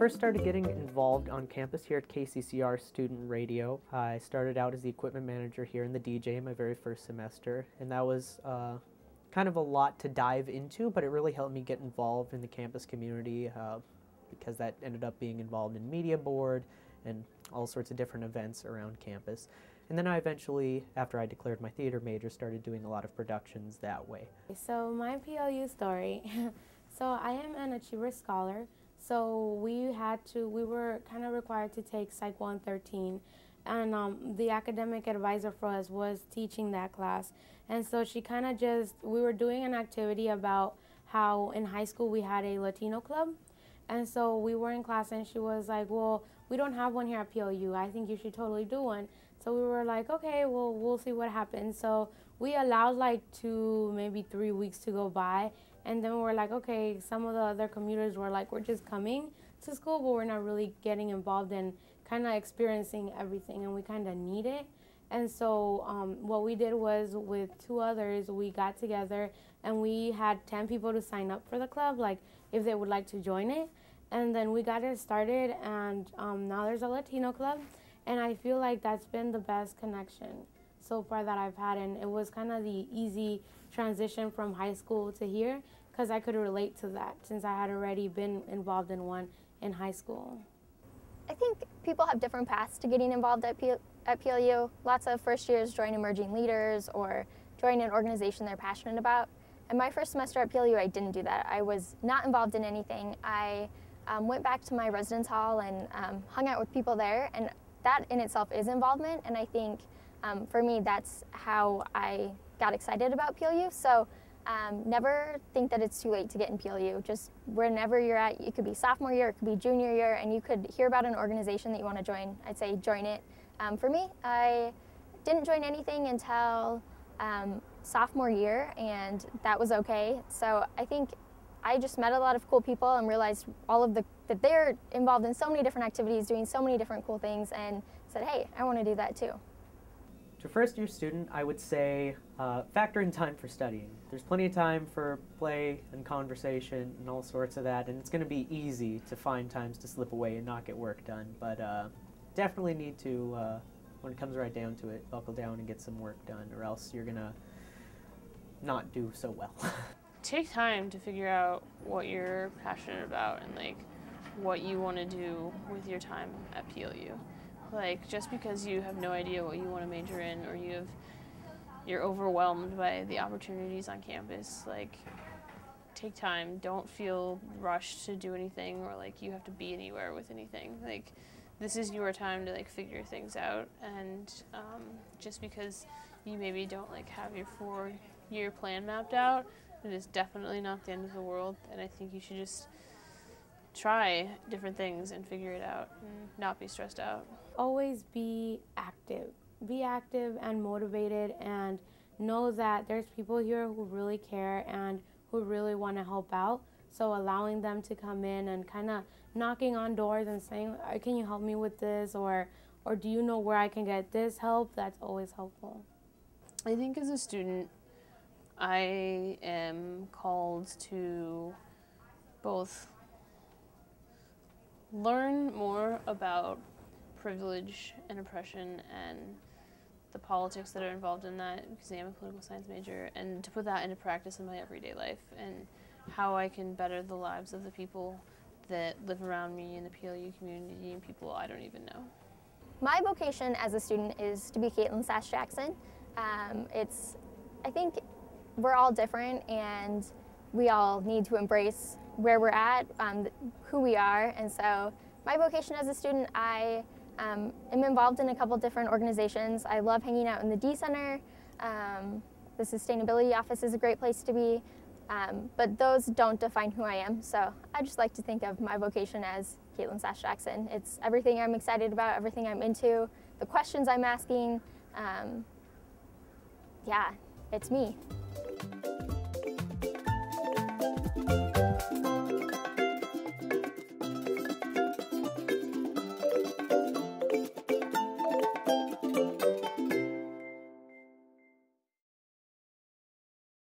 first started getting involved on campus here at KCCR Student Radio, I started out as the equipment manager here in the DJ my very first semester, and that was kind of a lot to dive into, but it really helped me get involved in the campus community because that ended up being involved in media board and all sorts of different events around campus. And then I eventually, after I declared my theater major, started doing a lot of productions that way. So my PLU story, so I am an Achiever Scholar. So we were kind of required to take Psych 113, and the academic advisor for us was teaching that class. And so she kind of we were doing an activity about how in high school we had a Latino club. And so we were in class and she was like, well, we don't have one here at PLU. I think you should totally do one. So we were like, okay, well, we'll see what happens. So we allowed like 2, maybe 3 weeks to go by. And then we were like, okay, some of the other commuters were like, we're just coming to school, but we're not really getting involved in kind of experiencing everything, and we kind of need it. And so what we did was, with 2 others, we got together and we had 10 people to sign up for the club, like if they would like to join it. And then we got it started, and now there's a Latino club. And I feel like that's been the best connection so far that I've had, and it was kind of the easy transition from high school to here, because I could relate to that since I had already been involved in one in high school. I think people have different paths to getting involved at PLU. Lots of first years join emerging leaders or join an organization they're passionate about. In my first semester at PLU, I didn't do that. I was not involved in anything. I went back to my residence hall and hung out with people there, and that in itself is involvement, and I think for me that's how I got excited about PLU. So never think that it's too late to get in PLU. Just whenever you're at, it could be sophomore year, it could be junior year, and you could hear about an organization that you want to join. I'd say join it. For me, I didn't join anything until sophomore year, and that was okay. So I think I just met a lot of cool people and realized that they're involved in so many different activities, doing so many different cool things, and said, hey, I want to do that too. To a first-year student, I would say factor in time for studying. There's plenty of time for play and conversation and all sorts of that, and it's going to be easy to find times to slip away and not get work done, but definitely need to, when it comes right down to it, buckle down and get some work done, or else you're going to not do so well. Take time to figure out what you're passionate about and like what you want to do with your time at PLU. Like, just because you have no idea what you want to major in, or you're overwhelmed by the opportunities on campus, like, take time. Don't feel rushed to do anything, or like you have to be anywhere with anything. Like, this is your time to like figure things out, and just because you maybe don't like have your 4-year plan mapped out, it is definitely not the end of the world, and I think you should just try different things and figure it out and not be stressed out. Always be active. Be active and motivated, and know that there's people here who really care and who really want to help out. So allowing them to come in and kind of knocking on doors and saying, can you help me with this, or do you know where I can get this help, that's always helpful. I think as a student, I am called to both learn more about privilege and oppression and the politics that are involved in that, because I am a political science major, and to put that into practice in my everyday life and how I can better the lives of the people that live around me in the PLU community and people I don't even know. My vocation as a student is to be Caitlin Sash Jackson. I think we're all different, and we all need to embrace where we're at, who we are, and so my vocation as a student, I am involved in a couple different organizations. I love hanging out in the D Center. The Sustainability Office is a great place to be, but those don't define who I am, so I just like to think of my vocation as Caitlin Sash Jackson. It's everything I'm excited about, everything I'm into, the questions I'm asking. Yeah, it's me.